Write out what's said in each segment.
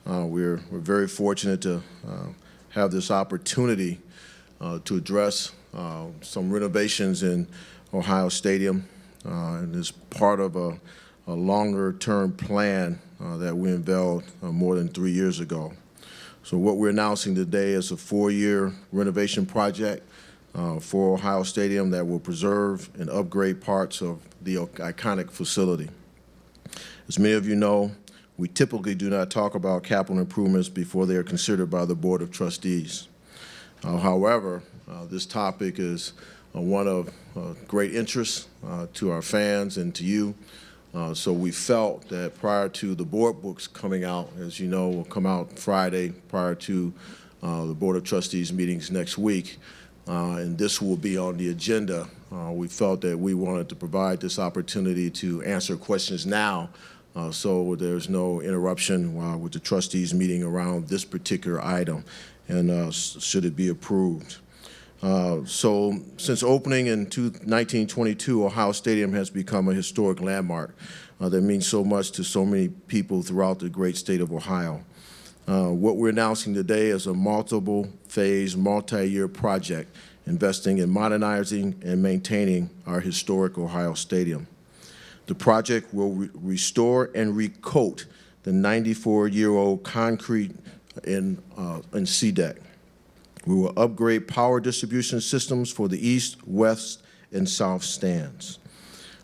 We're very fortunate to have this opportunity to address some renovations in Ohio Stadium, and it's part of a longer-term plan that we unveiled more than 3 years ago. So what we're announcing today is a 4-year renovation project for Ohio Stadium that will preserve and upgrade parts of the iconic facility. As many of you know, we typically do not talk about capital improvements before they are considered by the Board of Trustees. However, this topic is one of great interest to our fans and to you. So we felt that prior to the board books coming out, as you know, will come out Friday prior to the Board of Trustees meetings next week, and this will be on the agenda. We felt that we wanted to provide this opportunity to answer questions now, so there's no interruption with the trustees meeting around this particular item, and should it be approved. So since opening in 1922, Ohio Stadium has become a historic landmark that means so much to so many people throughout the great state of Ohio. What we're announcing today is a multiple-phase, multi-year project investing in modernizing and maintaining our historic Ohio Stadium. The project will restore and recoat the 94-year-old concrete in C-deck. We will upgrade power distribution systems for the east, west, and south stands.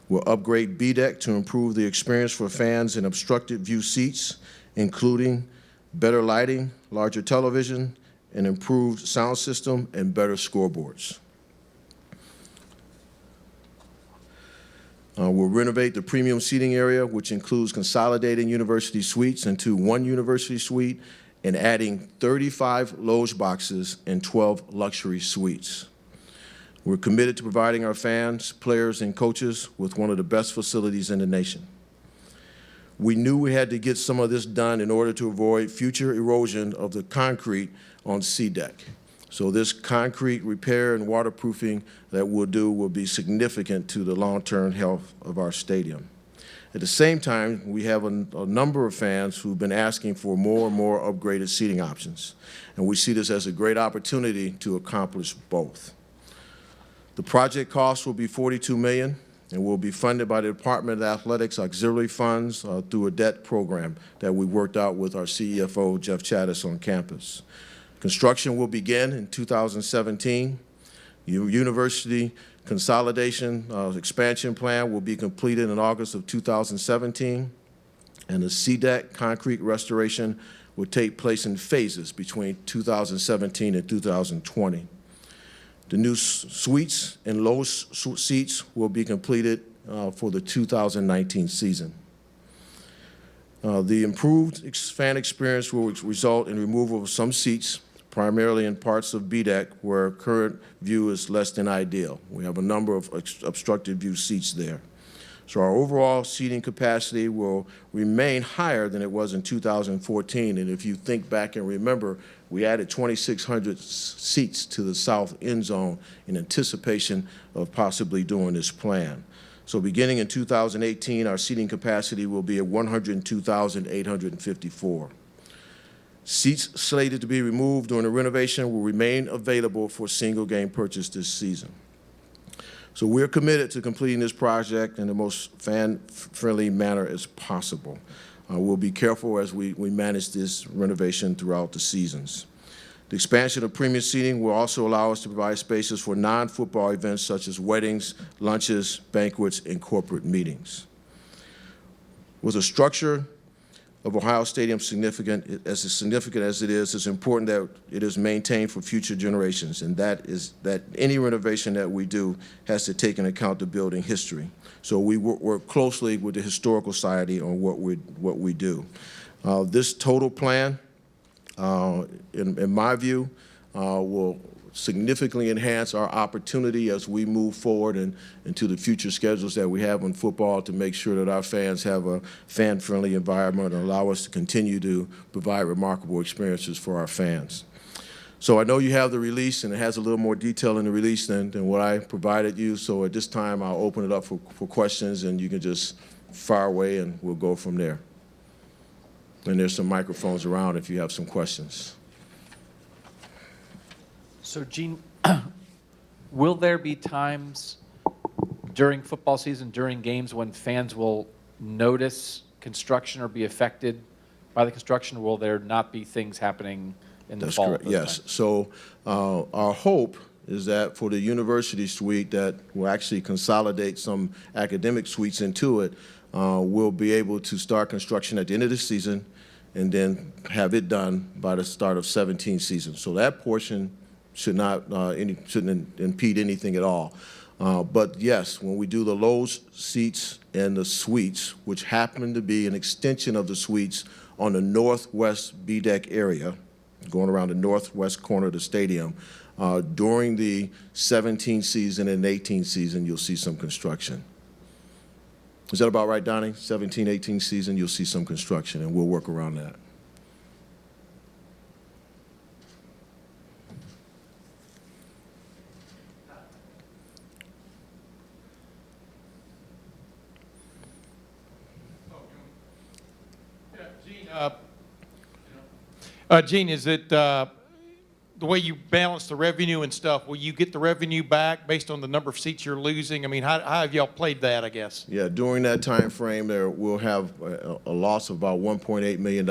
We'll upgrade B-deck to improve the experience for fans in obstructed view seats, including better lighting, larger television, an improved sound system, and better scoreboards. We'll renovate the premium seating area, which includes consolidating university suites into one university suite and adding 35 loge boxes and 12 luxury suites. We're committed to providing our fans, players, and coaches with one of the best facilities in the nation. We knew we had to get some of this done in order to avoid future erosion of the concrete on C-deck. So this concrete repair and waterproofing that we'll do will be significant to the long-term health of our stadium. At the same time, we have a number of fans who've been asking for more and more upgraded seating options, and we see this as a great opportunity to accomplish both. The project cost will be $42 million and will be funded by the Department of Athletics auxiliary funds through a debt program that we worked out with our CFO, Jeff Chattis, on campus. Construction will begin in 2017. University consolidation expansion plan will be completed in August of 2017, and the C-deck concrete restoration will take place in phases between 2017 and 2020. The new suites and loge seats will be completed for the 2019 season. The improved fan experience will result in removal of some seats, primarily in parts of B-deck where current view is less than ideal. We have a number of obstructed view seats there. So our overall seating capacity will remain higher than it was in 2014. And if you think back and remember, we added 2,600 seats to the south end zone in anticipation of possibly doing this plan. So beginning in 2018, our seating capacity will be at 102,854. Seats slated to be removed during the renovation will remain available for single game purchase this season. So we're committed to completing this project in the most fan-friendly manner as possible. We'll be careful as we manage this renovation throughout the seasons. The expansion of premium seating will also allow us to provide spaces for non-football events such as weddings, lunches, banquets, and corporate meetings. With a structure of Ohio Stadium significant as it is, it's important that it is maintained for future generations, and that is that any renovation that we do has to take into account the building history. So we work closely with the Historical Society on what we do. This total plan, in my view, will significantly enhance our opportunity as we move forward into the future schedules that we have on football to make sure that our fans have a fan-friendly environment and allow us to continue to provide remarkable experiences for our fans. So I know you have the release, and it has a little more detail in the release than what I provided you. So at this time, I'll open it up for questions, and you can just fire away, and we'll go from there. And there's some microphones around if you have some questions. So, Gene, will there be times during football season, during games, when fans will notice construction or be affected by the construction? Or will there not be things happening in the fall? That's correct, yes. So our hope is that for the university suite that will actually consolidate some academic suites into it, we'll be able to start construction at the end of the season and then have it done by the start of 17 season. So that portion shouldn't impede anything at all. But yes, when we do the Lowe's seats and the suites, which happen to be an extension of the suites on the northwest B-deck area, going around the northwest corner of the stadium, during the 17 season and 18 season, you'll see some construction. Is that about right, Donnie? 17, 18 season, you'll see some construction, and we'll work around that. Gene, is it the way you balance the revenue and stuff? Will you get the revenue back based on the number of seats you're losing? I mean, how have y'all played that, I guess? Yeah, during that time frame, we'll have a loss of about $1.8 million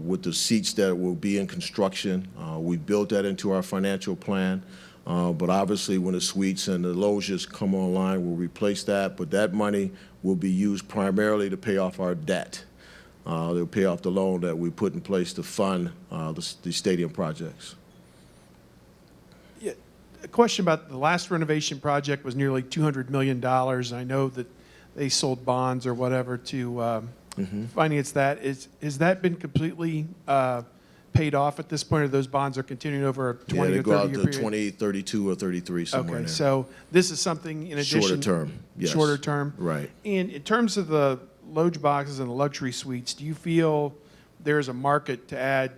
with the seats that will be in construction. We built that into our financial plan. But obviously, when the suites and the loges come online, we'll replace that. But that money will be used primarily to pay off our debt. They'll pay off the loan that we put in place to fund the stadium projects. Yeah, a question about the last renovation project was nearly $200 million. I know that they sold bonds or whatever to finance that. Has that been completely paid off at this point, or those bonds are continuing over a 20 or 30 year period? Yeah, they go out to 20, 32, or 33, somewhere in there. So this is something in addition. Shorter term, yes. Shorter term. Right. And in terms of the loge boxes and the luxury suites, do you feel there's a market to add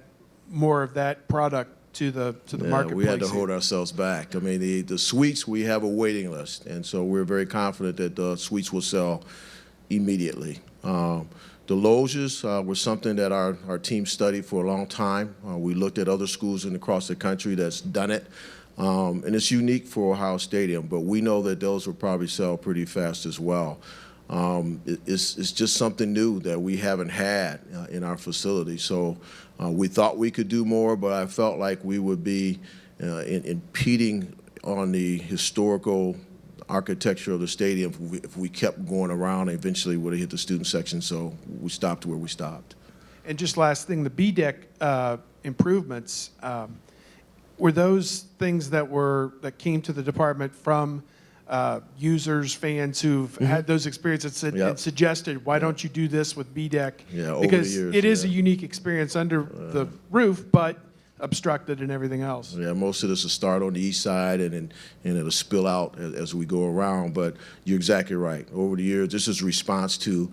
more of that product to the marketplace? We had to hold ourselves back. I mean, the suites, we have a waiting list, and so we're very confident that the suites will sell immediately. The loges were something that our team studied for a long time. We looked at other schools across the country that's done it, and it's unique for Ohio Stadium, but we know that those will probably sell pretty fast as well. It's just something new that we haven't had in our facility. So we thought we could do more, but I felt like we would be impeding on the historical architecture of the stadium if we kept going around. And eventually would have hit the student section, so we stopped where we stopped. And just last thing, the B-deck improvements, were those things that came to the department from users, fans who've had those experiences and suggested, why don't you do this with B-deck? Yeah, over because the years, it is a unique experience under the roof, but obstructed and everything else. Yeah, most of this will start on the east side and it'll spill out as we go around. But you're exactly right. Over the years, this is a response to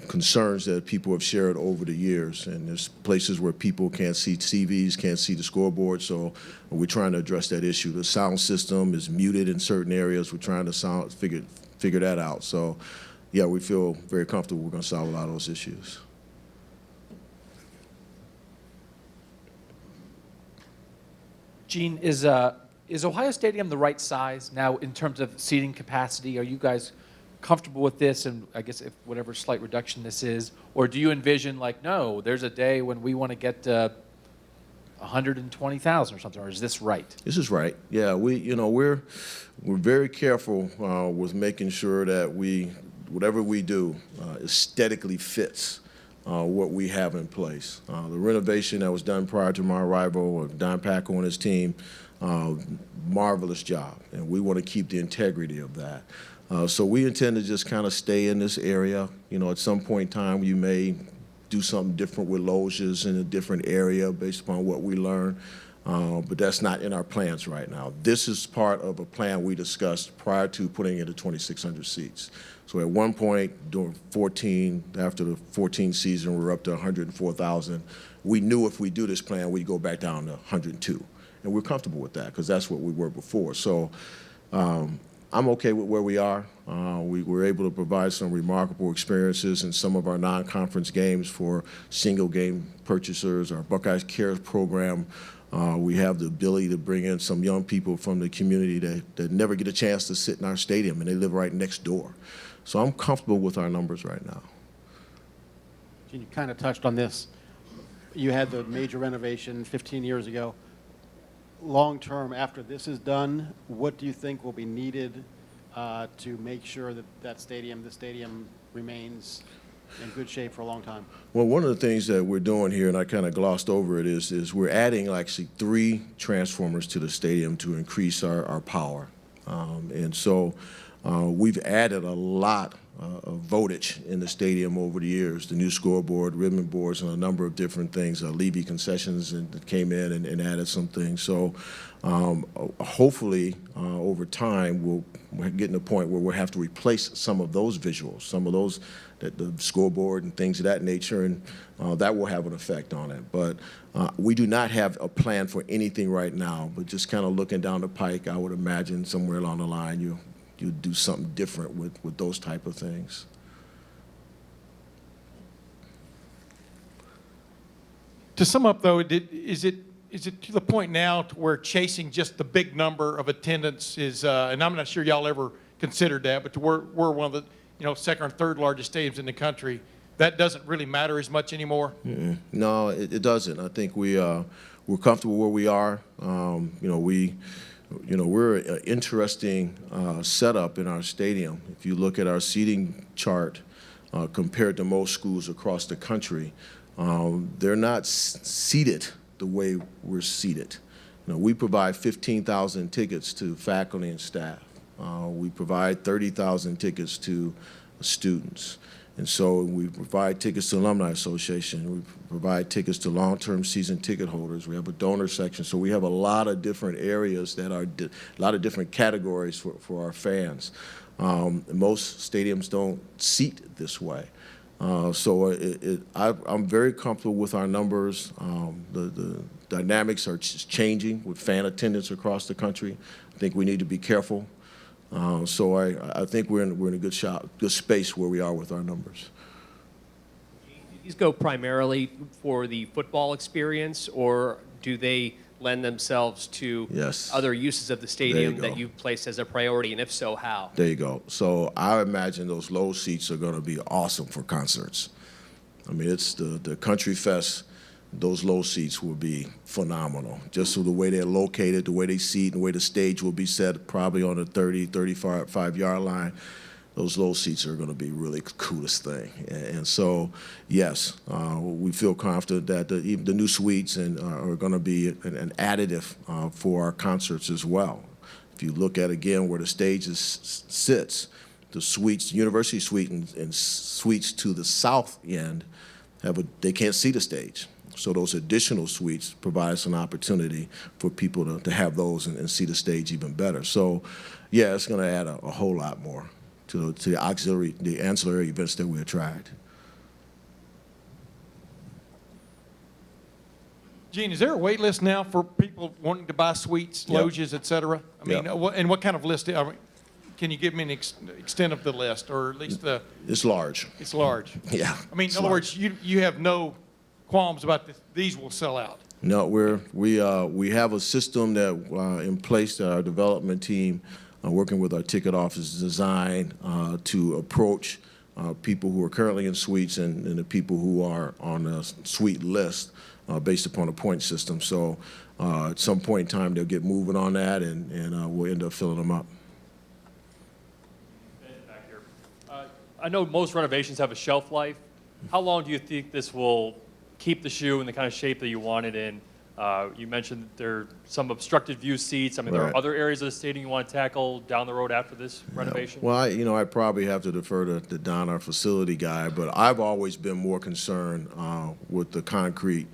concerns that people have shared over the years. And there's places where people can't see TVs, can't see the scoreboard. So we're trying to address that issue. The sound system is muted in certain areas. We're trying to figure that out. So yeah, we feel very comfortable we're going to solve a lot of those issues. Gene, is Ohio Stadium the right size now in terms of seating capacity? Are you guys comfortable with this, and I guess if whatever slight reduction this is, or do you envision like, no, there's a day when we want to get 120,000 or something, or is this right? This is right. Yeah, we're very careful with making sure that whatever we do aesthetically fits what we have in place. The renovation that was done prior to my arrival of Don Packo and his team, marvelous job, and we want to keep the integrity of that. So we intend to just kind of stay in this area. At some point in time, you may do something different with loges in a different area based upon what we learn, but that's not in our plans right now. This is part of a plan we discussed prior to putting in the 2,600 seats. So at one point, after the 14 season, we were up to 104,000. We knew if we do this plan, we'd go back down to 102. And we're comfortable with that because that's what we were before. So I'm okay with where we are. We were able to provide some remarkable experiences in some of our non-conference games for single game purchasers. Our Buckeyes Cares program, we have the ability to bring in some young people from the community that never get a chance to sit in our stadium, and they live right next door. So I'm comfortable with our numbers right now. Gene, you kind of touched on this. You had the major renovation 15 years ago. Long term, after this is done, what do you think will be needed to make sure that this stadium remains in good shape for a long time? Well, one of the things that we're doing here, and I kind of glossed over it, is we're adding actually 3 transformers to the stadium to increase our power. And so we've added a lot of voltage in the stadium over the years, the new scoreboard, ribbon boards, and a number of different things. Levy Concessions that came in and added some things. So hopefully over time we're getting to a point where we'll have to replace some of those visuals, some of those, the scoreboard and things of that nature, and that will have an effect on it. But we do not have a plan for anything right now, but just kind of looking down the pike, I would imagine somewhere along the line you do something different with those type of things. To sum up, though, is it to the point now to where chasing just the big number of attendance is, and I'm not sure y'all ever considered that, but we're one of the second or third largest stadiums in the country, that doesn't really matter as much anymore? Mm-mm. No, it doesn't. I think we're comfortable where we are. We're an interesting setup in our stadium. If you look at our seating chart compared to most schools across the country, they're not seated the way we're seated. We provide 15,000 tickets to faculty and staff. We provide 30,000 tickets to students. And so we provide tickets to Alumni Association. We provide tickets to long-term season ticket holders. We have a donor section. So we have a lot of different areas that are a lot of different categories for our fans. Most stadiums don't seat this way. So I'm very comfortable with our numbers. The dynamics are changing with fan attendance across the country. I think we need to be careful. So I think we're in a good space where we are with our numbers. Do these go primarily for the football experience, or do they lend themselves to Yes. other uses of the stadium go. that you've placed as a priority, and if so, how? There you go. So I imagine those low seats are going to be awesome for concerts. I mean, it's the Country Fest. Those low seats will be phenomenal. Just so the way they're located, the way they seat, and the way the stage will be set, probably on the 30, 35-yard line, those low seats are going to be really the coolest thing. And so, yes, we feel confident that even the new suites are going to be an additive for our concerts as well. If you look at, again, where the stage sits, the suites, University Suite and suites to the south end, they can't see the stage. So those additional suites provide us an opportunity for people to have those and see the stage even better. So, yeah, it's going to add a whole lot more to the ancillary events that we attract. Gene, is there a wait list now for people wanting to buy suites, Yep. loges, et cetera? I mean, Yep. what kind of list? Can you give me an extent of the list, or at least It's large. it's large? Yeah. I mean, in other words, you have no qualms about this. These will sell out. No, we have a system that in place that our development team, working with our ticket office, designed to approach people who are currently in suites and the people who are on the suite list based upon a point system. So at some point in time, they'll get moving on that, and we'll end up filling them up. Back here. I know most renovations have a shelf life. How long do you think this will keep the shoe in the kind of shape that you want it in? You mentioned that there are some obstructed view seats. I mean, there Right. are other areas of the stadium you want to tackle down the road after this renovation? Well, I probably have to defer to Don, our facility guy, but I've always been more concerned with the concrete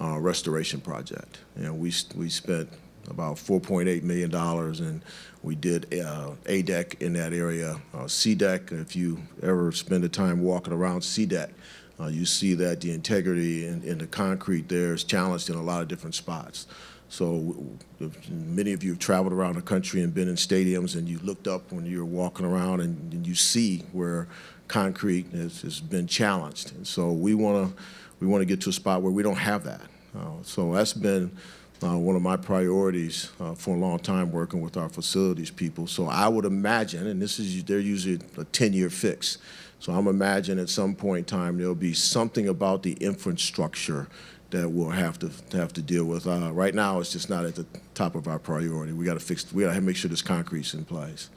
restoration project. We spent about $4.8 million, and we did A-deck in that area. C-deck, if you ever spend the time walking around C-deck, you see that the integrity in the concrete there is challenged in a lot of different spots. So many of you have traveled around the country and been in stadiums, and you looked up when you're walking around and you see where concrete has been challenged. And so we want to get to a spot where we don't have that. So that's been one of my priorities for a long time, working with our facilities people. So I would imagine, and they're usually a 10-year fix. So I'm imagining at some point in time there'll be something about the infrastructure that we'll have to deal with. Right now, it's just not at the top of our priority. We got to make sure this concrete's in place.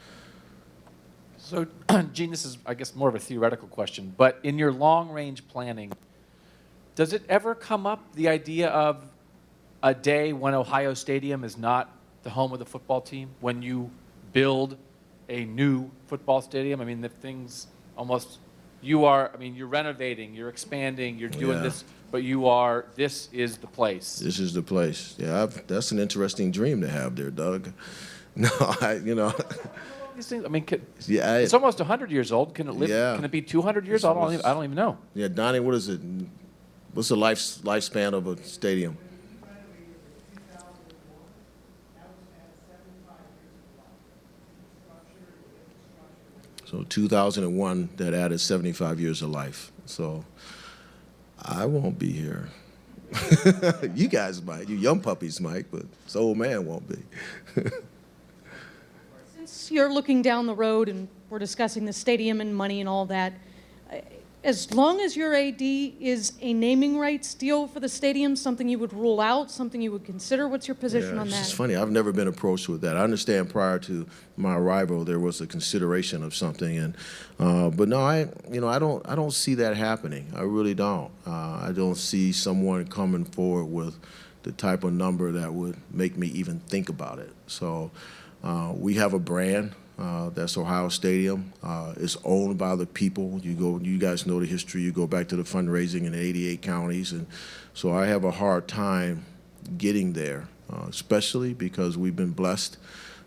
So, Gene, this is, I guess, more of a theoretical question, but in your long-range planning, does it ever come up, the idea of a day when Ohio Stadium is not the home of the football team, when you build a new football stadium? I mean, the things almost, you're renovating, you're expanding, you're doing Yeah. this, but this is the place. This is the place. Yeah, that's an interesting dream to have there, Doug. No, These things, I mean, yeah, it's almost 100 years old. Can it live? Yeah. Can it be 200 years? I don't even know. yeah, Donnie, what is it? What's the lifespan of a stadium? So 2001, that added 75 years of life. So I won't be here. You guys might, you young puppies might, but this old man won't be. Since you're looking down the road and we're discussing the stadium and money and all that, as long as your AD is a naming rights deal for the stadium, something you would rule out, something you would consider, what's your position on It's that? just funny. I've never been approached with that. I understand prior to my arrival there was a consideration of something, and but no, I don't see that happening. I really don't. I don't see someone coming forward with the type of number that would make me even think about it. So we have a brand. That's Ohio Stadium. It's owned by the people. You guys know the history. You go back to the fundraising in 88 counties, and so I have a hard time getting there, especially because we've been blessed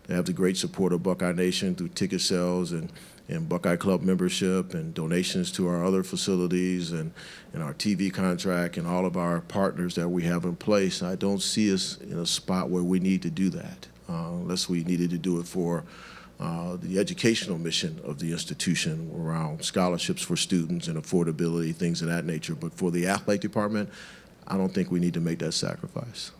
to have the great support of Buckeye Nation through ticket sales and Buckeye Club membership and donations to our other facilities and our TV contract and all of our partners that we have in place. I don't see us in a spot where we need to do that, unless we needed to do it for the educational mission of the institution around scholarships for students and affordability, things of that nature. But for the athletic department, I don't think we need to make that sacrifice.